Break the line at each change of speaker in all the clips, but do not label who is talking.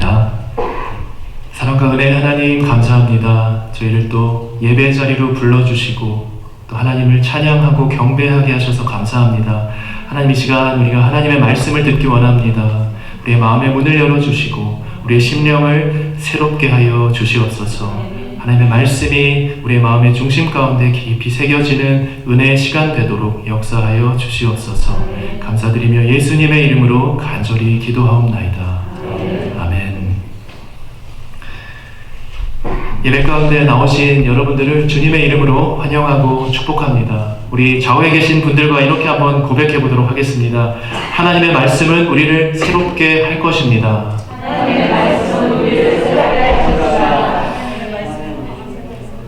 기도합니다. 사랑과 은혜 하나님 감사합니다. 저희를 또 예배 자리로 불러주시고 또 하나님을 찬양하고 경배하게 하셔서 감사합니다. 하나님, 이 시간 우리가 하나님의 말씀을 듣기 원합니다. 우리의 마음의 문을 열어주시고 우리의 심령을 새롭게 하여 주시옵소서. 하나님의 말씀이 우리의 마음의 중심 가운데 깊이 새겨지는 은혜의 시간 되도록 역사하여 주시옵소서. 감사드리며 예수님의 이름으로 간절히 기도하옵나이다. 아멘. 예배 가운데 나오신 여러분들을 주님의 이름으로 환영하고 축복합니다. 우리 좌우에 계신 분들과 이렇게 한번 고백해 보도록 하겠습니다. 하나님의 말씀은 우리를 새롭게 할 것입니다. 하나님의 말씀은 우리를 새롭게 할 것입니다.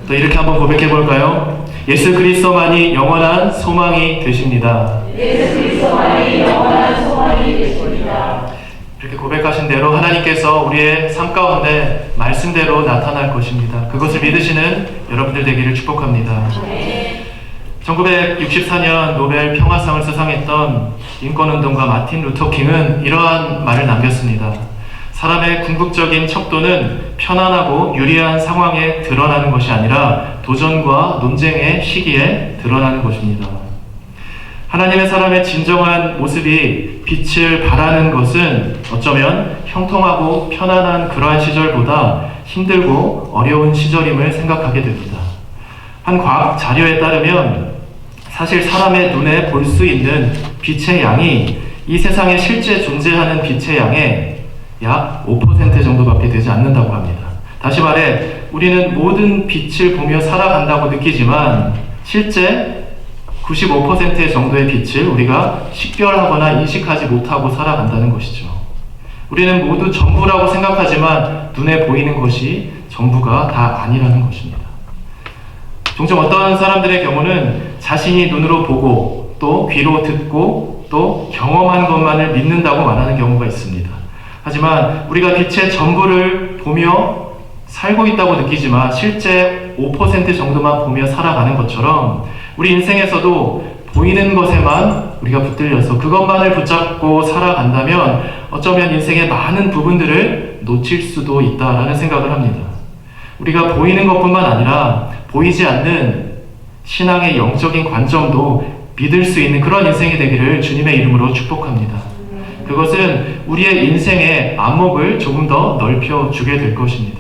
또 이렇게 한번 고백해 볼까요? 예수 그리스도만이 영원한 소망이 되십니다. 예수 그리스도만이 영원한 소망이 되십니다. 이렇게 고백하신 대로 하나님께서 우리의 삶 가운데 말씀대로 나타날 것입니다. 그것을 믿으시는 여러분들 되기를 축복합니다. 1964년 노벨 평화상을 수상했던 인권운동가 마틴 루터 킹은 이러한 말을 남겼습니다. 사람의 궁극적인 척도는 편안하고 유리한 상황에 드러나는 것이 아니라 도전과 논쟁의 시기에 드러나는 것입니다. 하나님의 사람의 진정한 모습이 빛을 발하는 것은 어쩌면 형통하고 편안한 그러한 시절보다 힘들고 어려운 시절임을 생각하게 됩니다. 한 과학 자료에 따르면 사실 사람의 눈에 볼 수 있는 빛의 양이 이 세상에 실제 존재하는 빛의 양의 약 5% 정도밖에 되지 않는다고 합니다. 다시 말해 우리는 모든 빛을 보며 살아간다고 느끼지만 실제 95% 정도의 빛을 우리가 식별하거나 인식하지 못하고 살아간다는 것이죠. 우리는 모두 전부라고 생각하지만 눈에 보이는 것이 전부가 다 아니라는 것입니다. 종종 어떤 사람들의 경우는 자신이 눈으로 보고 또 귀로 듣고 또 경험한 것만을 믿는다고 말하는 경우가 있습니다. 하지만 우리가 빛의 전부를 보며 살고 있다고 느끼지만 실제 5% 정도만 보며 살아가는 것처럼 우리 인생에서도 보이는 것에만 우리가 붙들려서 그것만을 붙잡고 살아간다면 어쩌면 인생의 많은 부분들을 놓칠 수도 있다라는 생각을 합니다. 우리가 보이는 것뿐만 아니라 보이지 않는 신앙의 영적인 관점도 믿을 수 있는 그런 인생이 되기를 주님의 이름으로 축복합니다. 그것은 우리의 인생의 안목을 조금 더 넓혀주게 될 것입니다.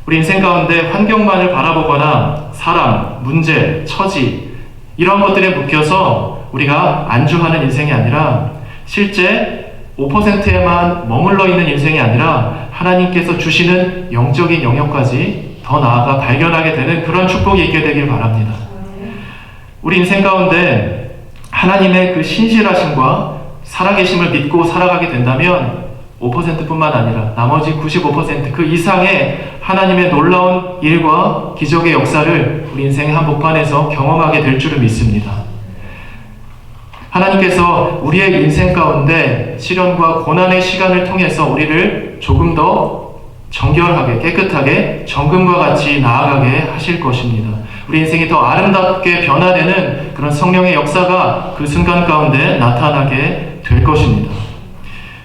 우리 인생 가운데 환경만을 바라보거나 사람, 문제, 처지 이런 것들에 묶여서 우리가 안주하는 인생이 아니라 실제 5%에만 머물러 있는 인생이 아니라 하나님께서 주시는 영적인 영역까지 더 나아가 발견하게 되는 그런 축복이 있게 되길 바랍니다. 우리 인생 가운데 하나님의 그 신실하심과 살아계심을 믿고 살아가게 된다면 5%뿐만 아니라 나머지 95% 그 이상의 하나님의 놀라운 일과 기적의 역사를 우리 인생의 한복판에서 경험하게 될 줄을 믿습니다. 하나님께서 우리의 인생 가운데 시련과 고난의 시간을 통해서 우리를 조금 더 정결하게 깨끗하게 정금과 같이 나아가게 하실 것입니다. 우리 인생이 더 아름답게 변화되는 그런 성령의 역사가 그 순간 가운데 나타나게 될 것입니다.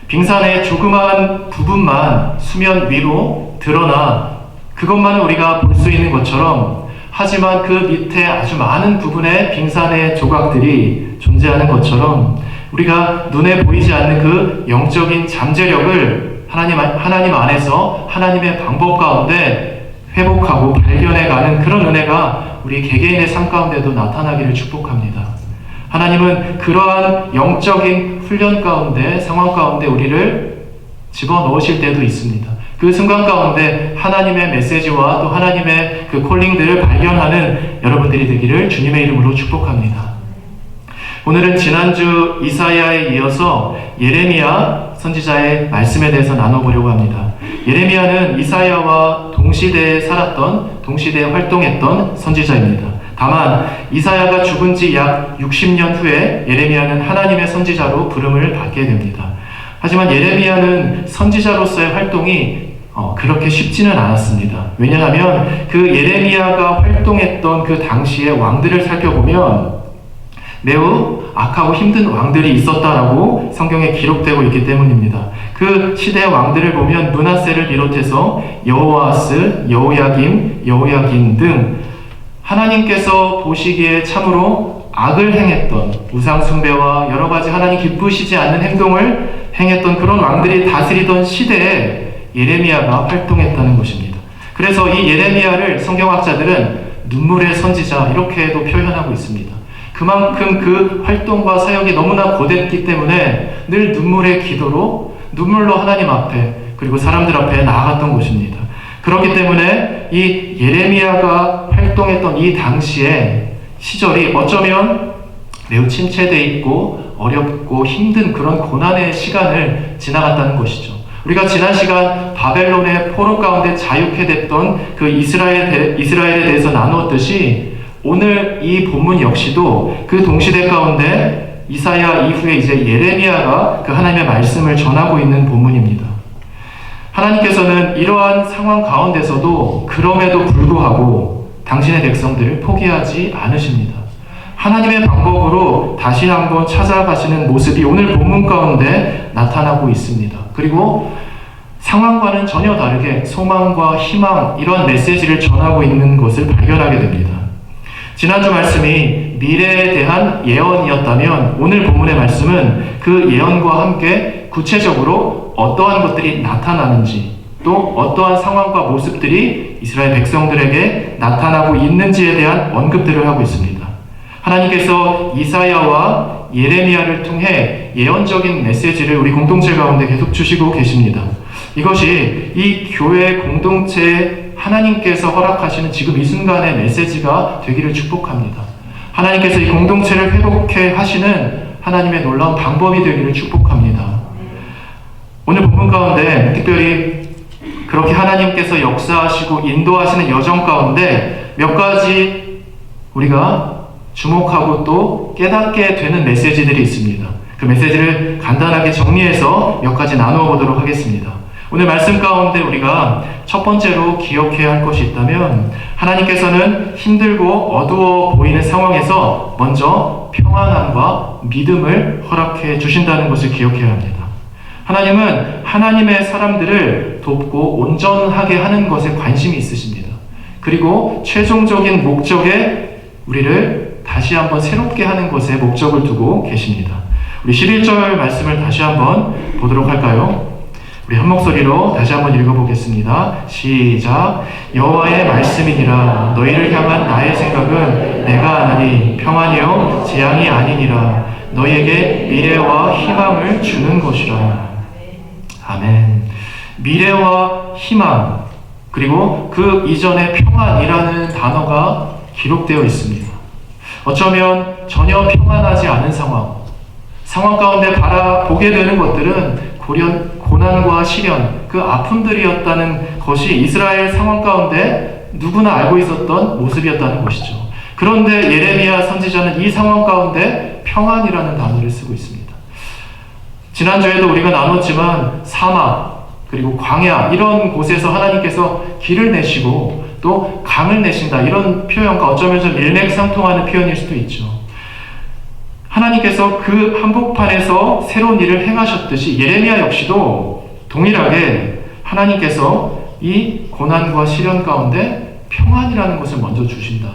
빙산의 조그마한 부분만 수면 위로 드러나 그것만을 우리가 볼 수 있는 것처럼 하지만 그 밑에 아주 많은 부분의 빙산의 조각들이 존재하는 것처럼 우리가 눈에 보이지 않는 그 영적인 잠재력을 하나님 안에서 하나님의 방법 가운데 회복하고 발견해가는 그런 은혜가 우리 개개인의 삶 가운데도 나타나기를 축복합니다. 하나님은 그러한 영적인 훈련 가운데, 상황 가운데 우리를 집어넣으실 때도 있습니다. 그 순간 가운데 하나님의 메시지와 또 하나님의 그 콜링들을 발견하는 여러분들이 되기를 주님의 이름으로 축복합니다. 오늘은 지난주 이사야에 이어서 예레미야 선지자의 말씀에 대해서 나눠보려고 합니다. 예레미야는 이사야와 동시대에 살았던, 동시대에 활동했던 선지자입니다. 다만 이사야가 죽은 지 약 60년 후에 예레미야는 하나님의 선지자로 부름을 받게 됩니다. 하지만 예레미야는 선지자로서의 활동이 그렇게 쉽지는 않았습니다. 왜냐하면 그 예레미야가 활동했던 그 당시의 왕들을 살펴보면 매우 악하고 힘든 왕들이 있었다라고 성경에 기록되고 있기 때문입니다. 그 시대의 왕들을 보면 므낫세를 비롯해서 여호아스, 여호야김, 여호야긴 등 하나님께서 보시기에 참으로 악을 행했던, 우상 숭배와 여러 가지 하나님 기쁘시지 않는 행동을 행했던 그런 왕들이 다스리던 시대에 예레미야가 활동했다는 것입니다. 그래서 이 예레미야를 성경학자들은 눈물의 선지자 이렇게도 표현하고 있습니다. 그만큼 그 활동과 사역이 너무나 고됐기 때문에 늘 눈물의 기도로, 눈물로 하나님 앞에 그리고 사람들 앞에 나아갔던 것입니다. 그렇기 때문에 이 예레미야가 활동했던 이 당시의 시절이 어쩌면 매우 침체되어 있고 어렵고 힘든 그런 고난의 시간을 지나갔다는 것이죠. 우리가 지난 시간 바벨론의 포로 가운데 자유케 됐던 그 이스라엘에 대해서 나누었듯이 오늘 이 본문 역시도 그 동시대 가운데 이사야 이후에 이제 예레미야가 그 하나님의 말씀을 전하고 있는 본문입니다. 하나님께서는 이러한 상황 가운데서도 그럼에도 불구하고 당신의 백성들을 포기하지 않으십니다. 하나님의 방법으로 다시 한번 찾아가시는 모습이 오늘 본문 가운데 나타나고 있습니다. 그리고 상황과는 전혀 다르게 소망과 희망, 이런 메시지를 전하고 있는 것을 발견하게 됩니다. 지난주 말씀이 미래에 대한 예언이었다면 오늘 본문의 말씀은 그 예언과 함께 구체적으로 어떠한 것들이 나타나는지, 또 어떠한 상황과 모습들이 이스라엘 백성들에게 나타나고 있는지에 대한 언급들을 하고 있습니다. 하나님께서 이사야와 예레미야를 통해 예언적인 메시지를 우리 공동체 가운데 계속 주시고 계십니다. 이것이 이 교회 공동체에 하나님께서 허락하시는 지금 이 순간의 메시지가 되기를 축복합니다. 하나님께서 이 공동체를 회복해 하시는 하나님의 놀라운 방법이 되기를 축복합니다. 오늘 본문 가운데 특별히 그렇게 하나님께서 역사하시고 인도하시는 여정 가운데 몇 가지 우리가 주목하고 또 깨닫게 되는 메시지들이 있습니다. 그 메시지를 간단하게 정리해서 몇 가지 나누어 보도록 하겠습니다. 오늘 말씀 가운데 우리가 첫 번째로 기억해야 할 것이 있다면 하나님께서는 힘들고 어두워 보이는 상황에서 먼저 평안함과 믿음을 허락해 주신다는 것을 기억해야 합니다. 하나님은 하나님의 사람들을 돕고 온전하게 하는 것에 관심이 있으십니다. 그리고 최종적인 목적에 우리를 다시 한번 새롭게 하는 것에 목적을 두고 계십니다. 우리 11절 말씀을 다시 한번 보도록 할까요? 우리 한 목소리로 다시 한번 읽어보겠습니다. 시작. 여호와의 말씀이니라. 너희를 향한 나의 생각은 내가 아나니 평안이요 재앙이 아니니라. 너희에게 미래와 희망을 주는 것이라. 아멘. 미래와 희망, 그리고 그 이전에 평안이라는 단어가 기록되어 있습니다. 어쩌면 전혀 평안하지 않은 상황 가운데 바라보게 되는 것들은 고난과 시련, 그 아픔들이었다는 것이 이스라엘 상황 가운데 누구나 알고 있었던 모습이었다는 것이죠. 그런데 예레미야 선지자는 이 상황 가운데 평안이라는 단어를 쓰고 있습니다. 지난주에도 우리가 나눴지만 사막, 그리고 광야, 이런 곳에서 하나님께서 길을 내시고 또 강을 내신다, 이런 표현과 어쩌면 좀 일맥상통하는 표현일 수도 있죠. 하나님께서 그 한복판에서 새로운 일을 행하셨듯이 예레미야 역시도 동일하게 하나님께서 이 고난과 시련 가운데 평안이라는 것을 먼저 주신다.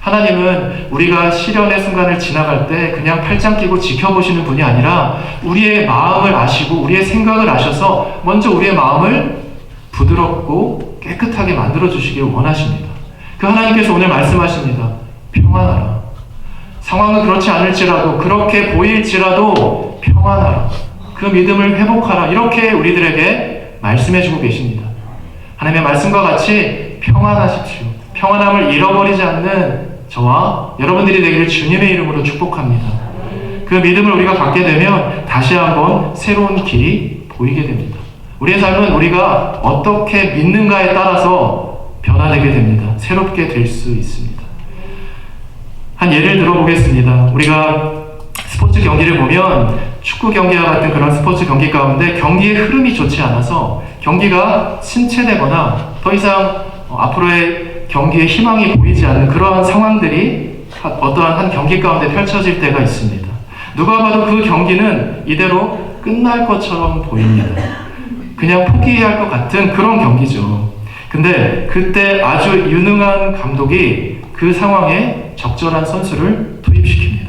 하나님은 우리가 시련의 순간을 지나갈 때 그냥 팔짱 끼고 지켜보시는 분이 아니라 우리의 마음을 아시고 우리의 생각을 아셔서 먼저 우리의 마음을 부드럽고 깨끗하게 만들어주시길 원하십니다. 그 하나님께서 오늘 말씀하십니다. 평안하라. 상황은 그렇지 않을지라도, 그렇게 보일지라도 평안하라. 그 믿음을 회복하라. 이렇게 우리들에게 말씀해주고 계십니다. 하나님의 말씀과 같이 평안하십시오. 평안함을 잃어버리지 않는 저와 여러분들이 되기를 주님의 이름으로 축복합니다. 그 믿음을 우리가 갖게 되면 다시 한번 새로운 길이 보이게 됩니다. 우리의 삶은 우리가 어떻게 믿는가에 따라서 변화되게 됩니다. 새롭게 될 수 있습니다. 한 예를 들어보겠습니다. 우리가 스포츠 경기를 보면 축구 경기와 같은 그런 스포츠 경기 가운데 경기의 흐름이 좋지 않아서 경기가 침체되거나 더 이상 앞으로의 경기에 희망이 보이지 않는 그러한 상황들이 어떠한 한 경기 가운데 펼쳐질 때가 있습니다. 누가 봐도 그 경기는 이대로 끝날 것처럼 보입니다. 그냥 포기해야 할 것 같은 그런 경기죠. 근데 그때 아주 유능한 감독이 그 상황에 적절한 선수를 투입시킵니다.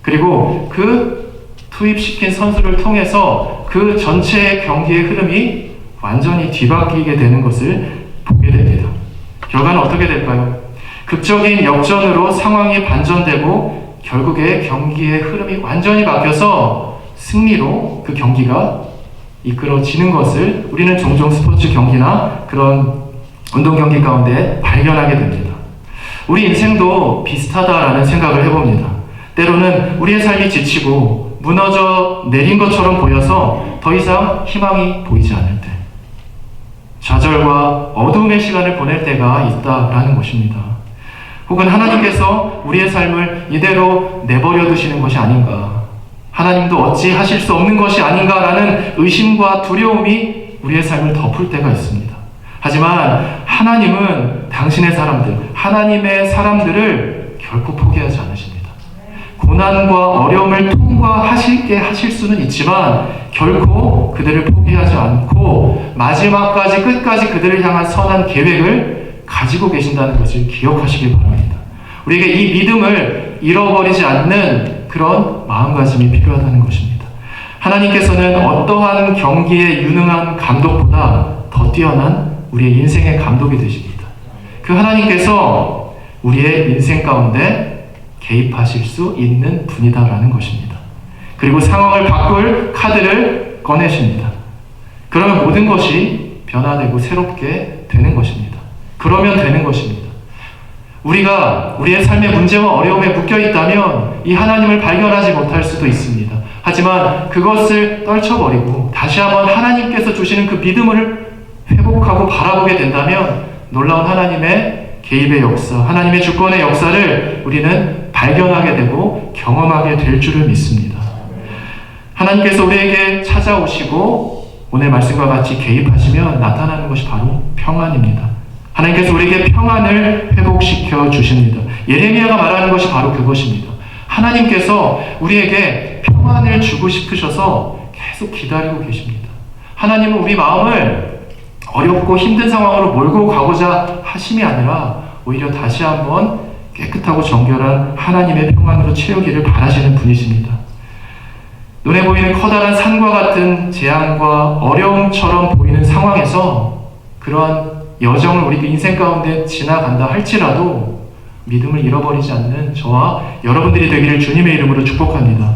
그리고 그 투입시킨 선수를 통해서 그 전체의 경기의 흐름이 완전히 뒤바뀌게 되는 것을 보게 됩니다. 결과는 어떻게 될까요? 극적인 역전으로 상황이 반전되고 결국에 경기의 흐름이 완전히 바뀌어서 승리로 그 경기가 이끌어지는 것을 우리는 종종 스포츠 경기나 그런 운동 경기 가운데 발견하게 됩니다. 우리 인생도 비슷하다라는 생각을 해봅니다. 때로는 우리의 삶이 지치고 무너져 내린 것처럼 보여서 더 이상 희망이 보이지 않을 때, 좌절과 어두움의 시간을 보낼 때가 있다라는 것입니다. 혹은 하나님께서 우리의 삶을 이대로 내버려 두시는 것이 아닌가, 하나님도 어찌 하실 수 없는 것이 아닌가라는 의심과 두려움이 우리의 삶을 덮을 때가 있습니다. 하지만 하나님은 당신의 사람들, 하나님의 사람들을 결코 포기하지 않으십니다. 고난과 어려움을 통과하시게 하실 수는 있지만 결코 그들을 포기하지 않고 마지막까지 끝까지 그들을 향한 선한 계획을 가지고 계신다는 것을 기억하시기 바랍니다. 우리에게 이 믿음을 잃어버리지 않는 그런 마음가짐이 필요하다는 것입니다. 하나님께서는 어떠한 경기에 유능한 감독보다 더 뛰어난 우리의 인생의 감독이 되십니다. 그 하나님께서 우리의 인생 가운데 개입하실 수 있는 분이다라는 것입니다. 그리고 상황을 바꿀 카드를 꺼내십니다. 그러면 모든 것이 변화되고 새롭게 되는 것입니다. 그러면 되는 것입니다. 우리가 우리의 삶의 문제와 어려움에 묶여 있다면 이 하나님을 발견하지 못할 수도 있습니다. 하지만 그것을 떨쳐버리고 다시 한번 하나님께서 주시는 그 믿음을 회복하고 바라보게 된다면 놀라운 하나님의 개입의 역사, 하나님의 주권의 역사를 우리는 발견하게 되고 경험하게 될 줄을 믿습니다. 하나님께서 우리에게 찾아오시고 오늘 말씀과 같이 개입하시면 나타나는 것이 바로 평안입니다. 하나님께서 우리에게 평안을 회복시켜 주십니다. 예레미야가 말하는 것이 바로 그것입니다. 하나님께서 우리에게 평안을 주고 싶으셔서 계속 기다리고 계십니다. 하나님은 우리 마음을 어렵고 힘든 상황으로 몰고 가고자 하심이 아니라 오히려 다시 한번 깨끗하고 정결한 하나님의 평안으로 채우기를 바라시는 분이십니다. 눈에 보이는 커다란 산과 같은 재앙과 어려움처럼 보이는 상황에서 그러한 여정을 우리 인생 가운데 지나간다 할지라도 믿음을 잃어버리지 않는 저와 여러분들이 되기를 주님의 이름으로 축복합니다.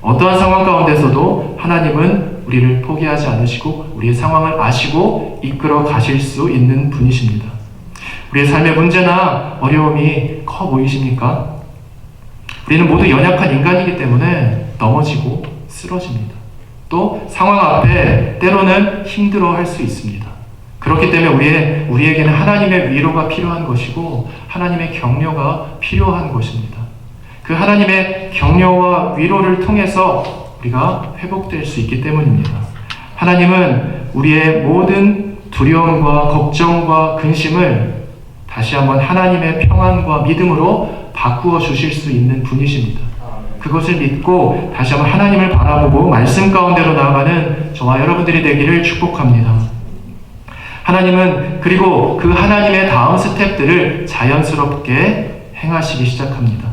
어떠한 상황 가운데서도 하나님은 우리를 포기하지 않으시고 우리의 상황을 아시고 이끌어 가실 수 있는 분이십니다. 우리의 삶의 문제나 어려움이 커 보이십니까? 우리는 모두 연약한 인간이기 때문에 넘어지고 쓰러집니다. 또 상황 앞에 때로는 힘들어할 수 있습니다. 그렇기 때문에 우리에게는 하나님의 위로가 필요한 것이고 하나님의 격려가 필요한 것입니다. 그 하나님의 격려와 위로를 통해서 우리가 회복될 수 있기 때문입니다. 하나님은 우리의 모든 두려움과 걱정과 근심을 다시 한번 하나님의 평안과 믿음으로 바꾸어 주실 수 있는 분이십니다. 그것을 믿고 다시 한번 하나님을 바라보고 말씀 가운데로 나아가는 저와 여러분들이 되기를 축복합니다. 하나님은 그리고 그 하나님의 다음 스텝들을 자연스럽게 행하시기 시작합니다.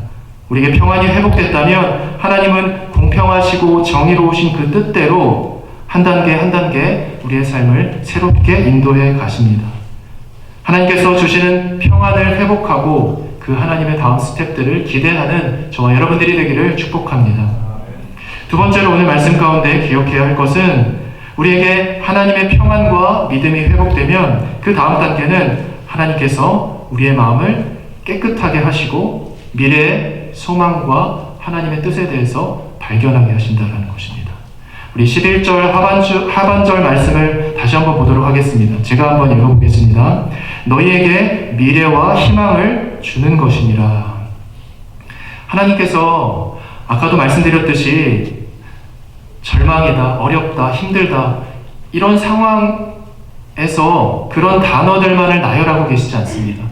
우리에게 평안이 회복됐다면 하나님은 공평하시고 정의로우신 그 뜻대로 한 단계 한 단계 우리의 삶을 새롭게 인도해 가십니다. 하나님께서 주시는 평안을 회복하고 그 하나님의 다음 스텝들을 기대하는 저와 여러분들이 되기를 축복합니다. 두 번째로 오늘 말씀 가운데 기억해야 할 것은 우리에게 하나님의 평안과 믿음이 회복되면 그 다음 단계는 하나님께서 우리의 마음을 깨끗하게 하시고 미래의 소망과 하나님의 뜻에 대해서 발견하게 하신다는 것입니다. 우리 11절 하반절 말씀을 다시 한번 보도록 하겠습니다. 제가 한번 읽어보겠습니다. 너희에게 미래와 희망을 주는 것이니라. 하나님께서 아까도 말씀드렸듯이 절망이다, 어렵다, 힘들다 이런 상황에서 그런 단어들만을 나열하고 계시지 않습니다.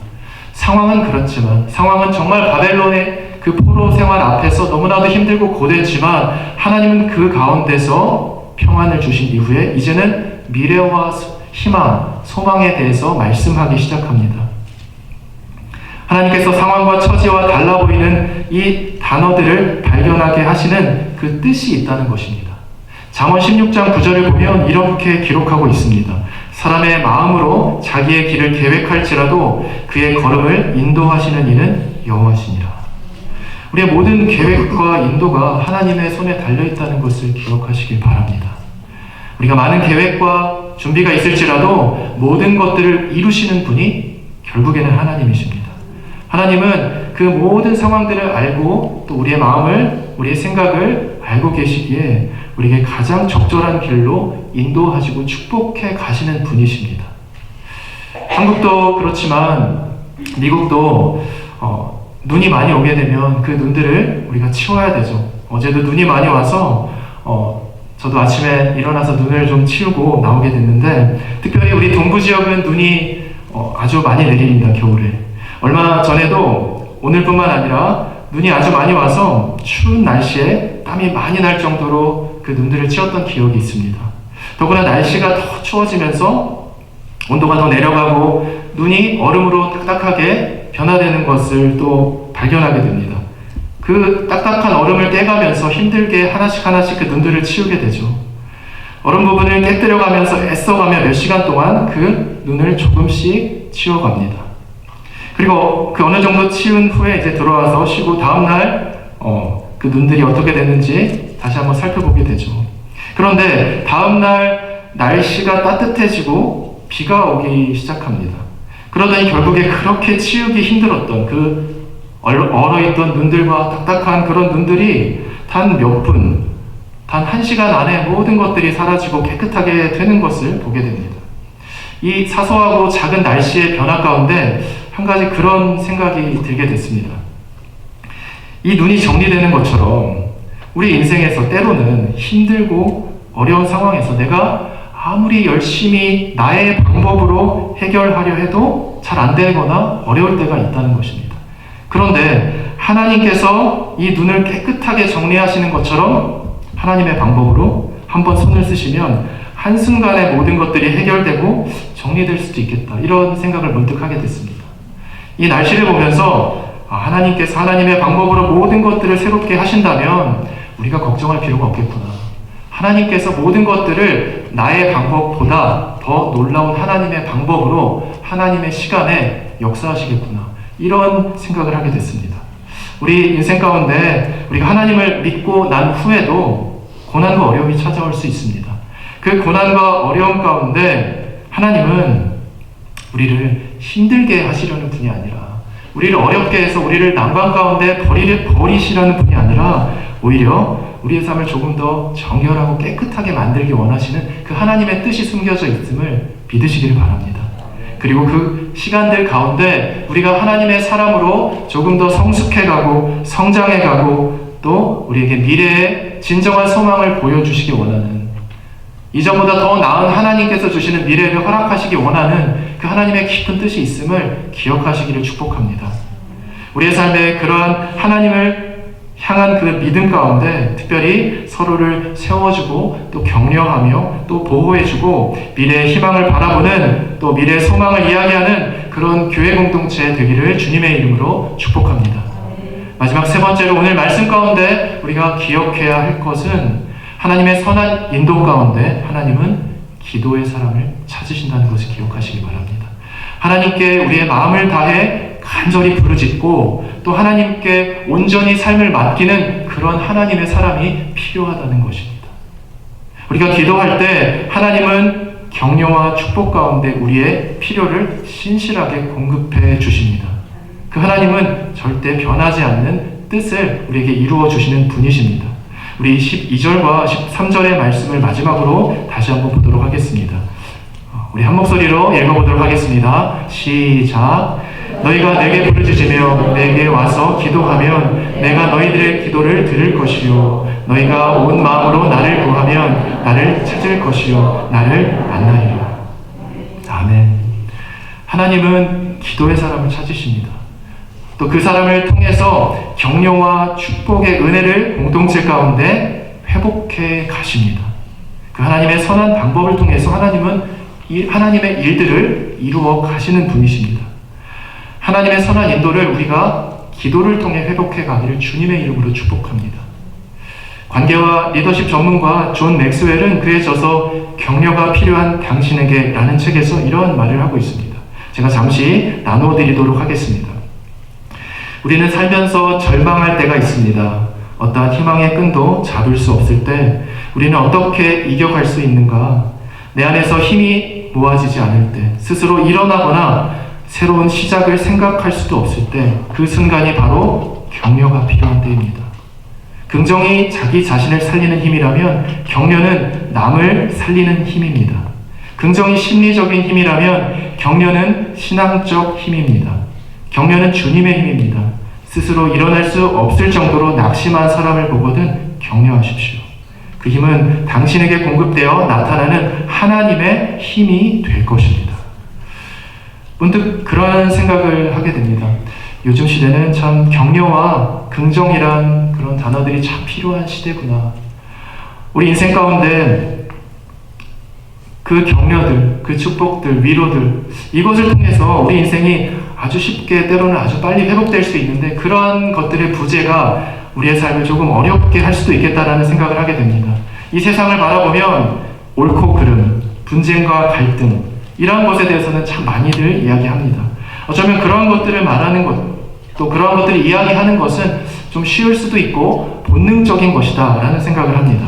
상황은 그렇지만 상황은 정말 바벨론의 그 포로 생활 앞에서 너무나도 힘들고 고됐지만 하나님은 그 가운데서 평안을 주신 이후에 이제는 미래와 희망, 소망에 대해서 말씀하기 시작합니다. 하나님께서 상황과 처지와 달라 보이는 이 단어들을 발견하게 하시는 그 뜻이 있다는 것입니다. 잠언 16장 9절을 보면 이렇게 기록하고 있습니다. 사람의 마음으로 자기의 길을 계획할지라도 그의 걸음을 인도하시는 이는 여호와시니라. 우리의 모든 계획과 인도가 하나님의 손에 달려있다는 것을 기억하시길 바랍니다. 우리가 많은 계획과 준비가 있을지라도 모든 것들을 이루시는 분이 결국에는 하나님이십니다. 하나님은 그 모든 상황들을 알고 또 우리의 마음을, 우리의 생각을 알고 계시기에 우리에게 가장 적절한 길로 인도하시고 축복해 가시는 분이십니다. 한국도 그렇지만 미국도 눈이 많이 오게 되면 그 눈들을 우리가 치워야 되죠. 어제도 눈이 많이 와서 저도 아침에 일어나서 눈을 좀 치우고 나오게 됐는데, 특별히 우리 동부 지역은 눈이 아주 많이 내립니다. 겨울에. 얼마 전에도 오늘뿐만 아니라 눈이 아주 많이 와서 추운 날씨에 땀이 많이 날 정도로 그 눈들을 치웠던 기억이 있습니다. 더구나 날씨가 더 추워지면서 온도가 더 내려가고 눈이 얼음으로 딱딱하게 변화되는 것을 또 발견하게 됩니다. 그 딱딱한 얼음을 떼가면서 힘들게 하나씩 하나씩 그 눈들을 치우게 되죠. 얼음 부분을 깨뜨려가면서 애써가며 몇 시간 동안 그 눈을 조금씩 치워갑니다. 그리고 그 어느 정도 치운 후에 이제 들어와서 쉬고 다음날 그 눈들이 어떻게 됐는지 다시 한번 살펴보게 되죠. 그런데 다음날 날씨가 따뜻해지고 비가 오기 시작합니다. 그러더니 결국에 그렇게 치우기 힘들었던 그 얼어있던 눈들과 딱딱한 그런 눈들이 단 몇 분, 단 1시간 안에 모든 것들이 사라지고 깨끗하게 되는 것을 보게 됩니다. 이 사소하고 작은 날씨의 변화 가운데 한 가지 그런 생각이 들게 됐습니다. 이 눈이 정리되는 것처럼 우리 인생에서 때로는 힘들고 어려운 상황에서 내가 아무리 열심히 나의 방법으로 해결하려 해도 잘 안 되거나 어려울 때가 있다는 것입니다. 그런데 하나님께서 이 눈을 깨끗하게 정리하시는 것처럼 하나님의 방법으로 한번 손을 쓰시면 한순간에 모든 것들이 해결되고 정리될 수도 있겠다, 이런 생각을 문득 하게 됐습니다. 이 날씨를 보면서 하나님께서 하나님의 방법으로 모든 것들을 새롭게 하신다면 우리가 걱정할 필요가 없겠구나. 하나님께서 모든 것들을 나의 방법보다 더 놀라운 하나님의 방법으로 하나님의 시간에 역사하시겠구나, 이런 생각을 하게 됐습니다. 우리 인생 가운데 우리가 하나님을 믿고 난 후에도 고난과 어려움이 찾아올 수 있습니다. 그 고난과 어려움 가운데 하나님은 우리를 힘들게 하시려는 분이 아니라, 우리를 어렵게 해서 우리를 난관 가운데 버리시려는 분이 아니라 오히려 우리의 삶을 조금 더 정결하고 깨끗하게 만들기 원하시는 그 하나님의 뜻이 숨겨져 있음을 믿으시기를 바랍니다. 그리고 그 시간들 가운데 우리가 하나님의 사람으로 조금 더 성숙해가고 성장해가고 또 우리에게 미래의 진정한 소망을 보여주시기 원하는, 이전보다 더 나은 하나님께서 주시는 미래를 허락하시기 원하는 그 하나님의 깊은 뜻이 있음을 기억하시기를 축복합니다. 우리의 삶에 그러한 하나님을 향한 그 믿음 가운데 특별히 서로를 세워주고 또 격려하며 또 보호해주고 미래의 희망을 바라보는, 또 미래의 소망을 이야기하는 그런 교회 공동체 되기를 주님의 이름으로 축복합니다. 마지막 세 번째로 오늘 말씀 가운데 우리가 기억해야 할 것은 하나님의 선한 인도 가운데 하나님은 기도의 사람을 찾으신다는 것을 기억하시기 바랍니다. 하나님께 우리의 마음을 다해 간절히 부르짖고 또 하나님께 온전히 삶을 맡기는 그런 하나님의 사람이 필요하다는 것입니다. 우리가 기도할 때 하나님은 격려와 축복 가운데 우리의 필요를 신실하게 공급해 주십니다. 그 하나님은 절대 변하지 않는 뜻을 우리에게 이루어 주시는 분이십니다. 우리 12절과 13절의 말씀을 마지막으로 다시 한번 보도록 하겠습니다. 우리 한 목소리로 읽어보도록 하겠습니다. 시작. 너희가 내게 부르짖으며 내게 와서 기도하면 내가 너희들의 기도를 들을 것이요 너희가 온 마음으로 나를 구하면 나를 찾을 것이요 나를 만나리라. 아멘. 하나님은 기도의 사람을 찾으십니다. 또 그 사람을 통해서 격려와 축복의 은혜를 공동체 가운데 회복해 가십니다. 그 하나님의 선한 방법을 통해서 하나님의 일들을 이루어 가시는 분이십니다. 하나님의 선한 인도를 우리가 기도를 통해 회복해 가기를 주님의 이름으로 축복합니다. 관계와 리더십 전문가 존 맥스웰은 그에 져서 격려가 필요한 당신에게 라는 책에서 이러한 말을 하고 있습니다. 제가 잠시 나눠드리도록 하겠습니다. 우리는 살면서 절망할 때가 있습니다. 어떠한 희망의 끈도 잡을 수 없을 때 우리는 어떻게 이겨갈 수 있는가? 내 안에서 힘이 모아지지 않을 때, 스스로 일어나거나 새로운 시작을 생각할 수도 없을 때, 그 순간이 바로 격려가 필요한 때입니다. 긍정이 자기 자신을 살리는 힘이라면 격려는 남을 살리는 힘입니다. 긍정이 심리적인 힘이라면 격려는 신앙적 힘입니다. 격려는 주님의 힘입니다. 스스로 일어날 수 없을 정도로 낙심한 사람을 보거든 격려하십시오. 그 힘은 당신에게 공급되어 나타나는 하나님의 힘이 될 것입니다. 문득 그런 생각을 하게 됩니다. 요즘 시대는 참 격려와 긍정이란 그런 단어들이 참 필요한 시대구나. 우리 인생 가운데 그 격려들, 그 축복들, 위로들, 이것을 통해서 우리 인생이 아주 쉽게 때로는 아주 빨리 회복될 수 있는데, 그러한 것들의 부재가 우리의 삶을 조금 어렵게 할 수도 있겠다라는 생각을 하게 됩니다. 이 세상을 바라보면 옳고 그름, 분쟁과 갈등, 이러한 것에 대해서는 참 많이들 이야기합니다. 어쩌면 그러한 것들을 말하는 것, 또 그러한 것들을 이야기하는 것은 좀 쉬울 수도 있고 본능적인 것이다 라는 생각을 합니다.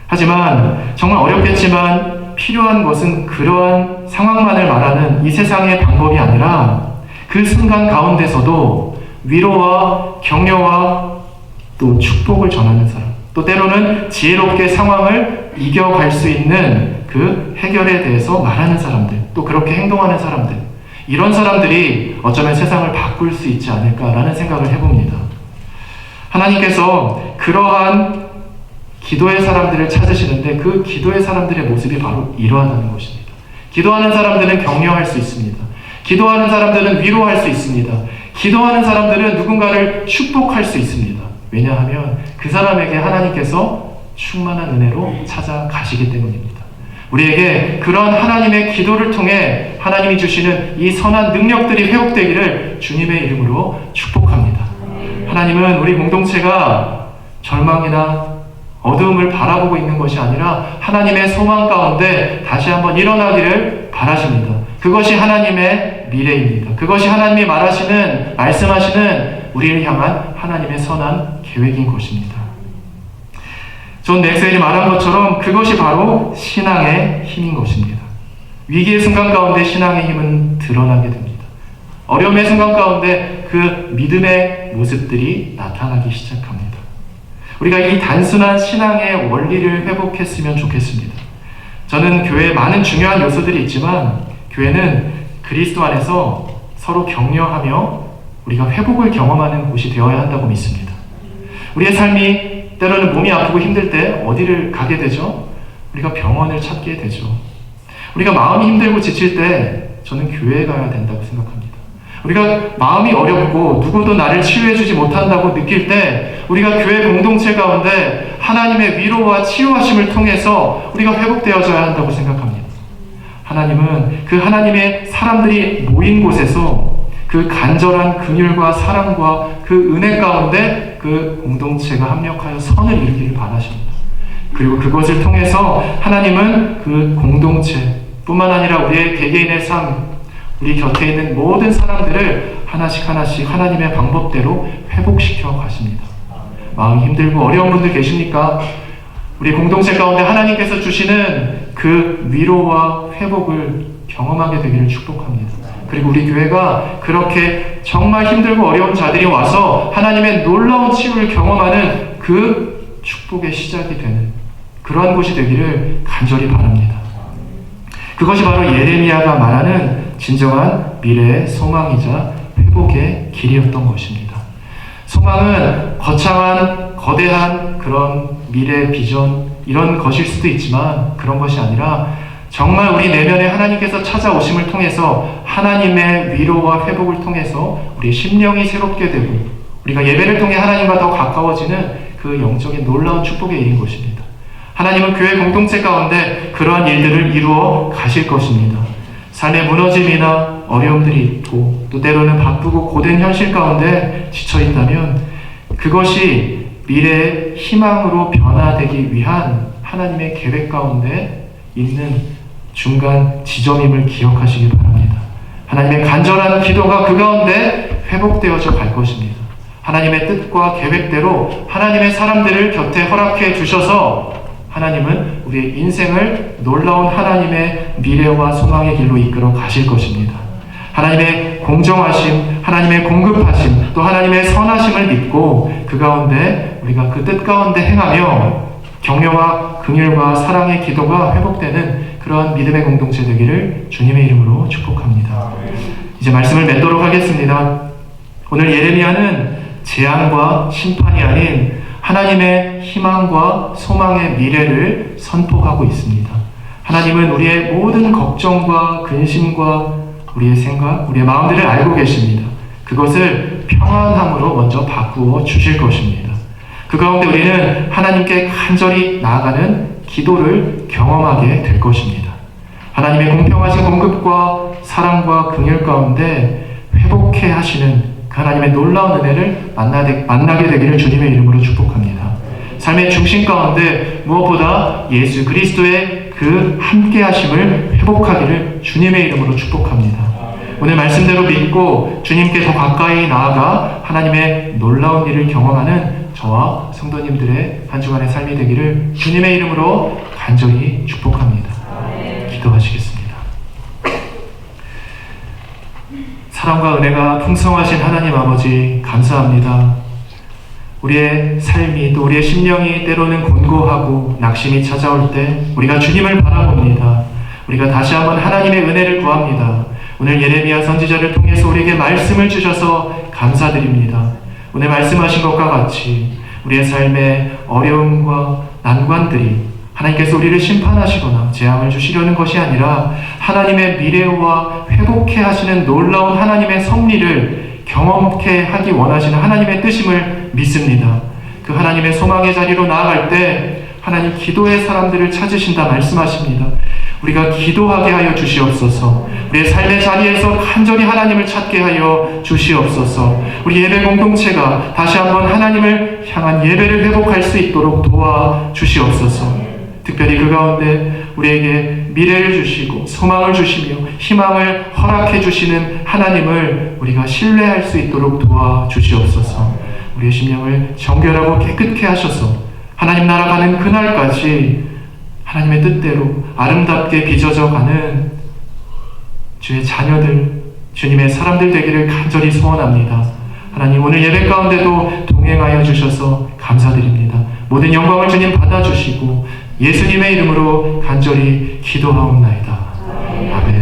하지만 정말 어렵겠지만 필요한 것은 그러한 상황만을 말하는 이 세상의 방법이 아니라 그 순간 가운데서도 위로와 격려와 또 축복을 전하는 사람, 또 때로는 지혜롭게 상황을 이겨갈 수 있는 그 해결에 대해서 말하는 사람들, 또 그렇게 행동하는 사람들, 이런 사람들이 어쩌면 세상을 바꿀 수 있지 않을까라는 생각을 해봅니다. 하나님께서 그러한 기도의 사람들을 찾으시는데 그 기도의 사람들의 모습이 바로 이러하다는 것입니다. 기도하는 사람들은 격려할 수 있습니다. 기도하는 사람들은 위로할 수 있습니다. 기도하는 사람들은 누군가를 축복할 수 있습니다. 왜냐하면 그 사람에게 하나님께서 충만한 은혜로 찾아가시기 때문입니다. 우리에게 그런 하나님의 기도를 통해 하나님이 주시는 이 선한 능력들이 회복되기를 주님의 이름으로 축복합니다. 하나님은 우리 공동체가 절망이나 어두움을 바라보고 있는 것이 아니라 하나님의 소망 가운데 다시 한번 일어나기를 바라십니다. 그것이 하나님의 미래입니다. 그것이 하나님이 말씀하시는 우리를 향한 하나님의 선한 계획인 것입니다. 존 맥스웰이 말한 것처럼 그것이 바로 신앙의 힘인 것입니다. 위기의 순간 가운데 신앙의 힘은 드러나게 됩니다. 어려움의 순간 가운데 그 믿음의 모습들이 나타나기 시작합니다. 우리가 이 단순한 신앙의 원리를 회복했으면 좋겠습니다. 저는 교회에 많은 중요한 요소들이 있지만 교회는 그리스도 안에서 서로 격려하며 우리가 회복을 경험하는 곳이 되어야 한다고 믿습니다. 우리의 삶이 때로는 몸이 아프고 힘들 때 어디를 가게 되죠? 우리가 병원을 찾게 되죠. 우리가 마음이 힘들고 지칠 때 저는 교회에 가야 된다고 생각합니다. 우리가 마음이 어렵고 누구도 나를 치유해주지 못한다고 느낄 때 우리가 교회 공동체 가운데 하나님의 위로와 치유하심을 통해서 우리가 회복되어져야 한다고 생각합니다. 하나님은 그 하나님의 사람들이 모인 곳에서 그 간절한 긍휼과 사랑과 그 은혜 가운데 그 공동체가 합력하여 선을 이루기를 바라십니다. 그리고 그것을 통해서 하나님은 그 공동체뿐만 아니라 우리의 개개인의 삶, 우리 곁에 있는 모든 사람들을 하나씩 하나님의 방법대로 회복시켜 가십니다. 마음이 힘들고 어려운 분들 계십니까? 우리 공동체 가운데 하나님께서 주시는 그 위로와 회복을 경험하게 되기를 축복합니다. 그리고 우리 교회가 그렇게 정말 힘들고 어려운 자들이 와서 하나님의 놀라운 치유를 경험하는 그 축복의 시작이 되는 그러한 곳이 되기를 간절히 바랍니다. 그것이 바로 예레미야가 말하는 진정한 미래의 소망이자 회복의 길이었던 것입니다. 소망은 거창한 거대한 그런 미래 비전 이런 것일 수도 있지만 그런 것이 아니라 정말 우리 내면에 하나님께서 찾아오심을 통해서 하나님의 위로와 회복을 통해서 우리의 심령이 새롭게 되고 우리가 예배를 통해 하나님과 더 가까워지는 그 영적인 놀라운 축복의 일인 것입니다. 하나님은 교회 공동체 가운데 그러한 일들을 이루어 가실 것입니다. 삶의 무너짐이나 어려움들이 있고 또 때로는 바쁘고 고된 현실 가운데 지쳐있다면 그것이 미래의 희망으로 변화되기 위한 하나님의 계획 가운데 있는 중간 지점임을 기억하시기 바랍니다. 하나님의 간절한 기도가 그 가운데 회복되어져 갈 것입니다. 하나님의 뜻과 계획대로 하나님의 사람들을 곁에 허락해 주셔서 하나님은 우리의 인생을 놀라운 하나님의 미래와 소망의 길로 이끌어 가실 것입니다. 하나님의 공정하심, 하나님의 공급하심, 또 하나님의 선하심을 믿고 그 가운데 우리가 그 뜻 가운데 행하며 격려와 긍휼과 사랑의 기도가 회복되는 그러한 믿음의 공동체 되기를 주님의 이름으로 축복합니다. 이제 말씀을 맺도록 하겠습니다. 오늘 예레미야는 재앙과 심판이 아닌 하나님의 희망과 소망의 미래를 선포하고 있습니다. 하나님은 우리의 모든 걱정과 근심과 우리의 생각, 우리의 마음들을 알고 계십니다. 그것을 평안함으로 먼저 바꾸어 주실 것입니다. 그 가운데 우리는 하나님께 간절히 나아가는 기도를 경험하게 될 것입니다. 하나님의 공평하신 공급과 사랑과 긍휼 가운데 회복해 하시는 그 하나님의 놀라운 은혜를 만나게 되기를 주님의 이름으로 축복합니다. 삶의 중심 가운데 무엇보다 예수 그리스도의 그 함께 하심을 회복하기를 주님의 이름으로 축복합니다. 오늘 말씀대로 믿고 주님께 더 가까이 나아가 하나님의 놀라운 일을 경험하는 저와 성도님들의 한 주간의 삶이 되기를 주님의 이름으로 간절히 축복합니다. 기도하시겠습니다. 사랑과 은혜가 풍성하신 하나님 아버지 감사합니다. 우리의 삶이 또 우리의 심령이 때로는 곤고하고 낙심이 찾아올 때 우리가 주님을 바라봅니다. 우리가 다시 한번 하나님의 은혜를 구합니다. 오늘 예레미야 선지자를 통해서 우리에게 말씀을 주셔서 감사드립니다. 오늘 말씀하신 것과 같이 우리의 삶의 어려움과 난관들이 하나님께서 우리를 심판하시거나 재앙을 주시려는 것이 아니라 하나님의 미래와 회복해 하시는 놀라운 하나님의 섭리를 경험케 하기 원하시는 하나님의 뜻임을 믿습니다. 그 하나님의 소망의 자리로 나아갈 때 하나님 기도의 사람들을 찾으신다 말씀하십니다. 우리가 기도하게 하여 주시옵소서. 우리의 삶의 자리에서 간절히 하나님을 찾게 하여 주시옵소서. 우리 예배 공동체가 다시 한번 하나님을 향한 예배를 회복할 수 있도록 도와 주시옵소서. 특별히 그 가운데 우리에게 미래를 주시고 소망을 주시며 희망을 허락해 주시는 하나님을 우리가 신뢰할 수 있도록 도와 주시옵소서. 우리의 심령을 정결하고 깨끗게 하셔서 하나님 나라 가는 그날까지 하나님의 뜻대로 아름답게 빚어져 가는 주의 자녀들, 주님의 사람들 되기를 간절히 소원합니다. 하나님 오늘 예배 가운데도 동행하여 주셔서 감사드립니다. 모든 영광을 주님 받아주시고 예수님의 이름으로 간절히 기도하옵나이다. 아멘.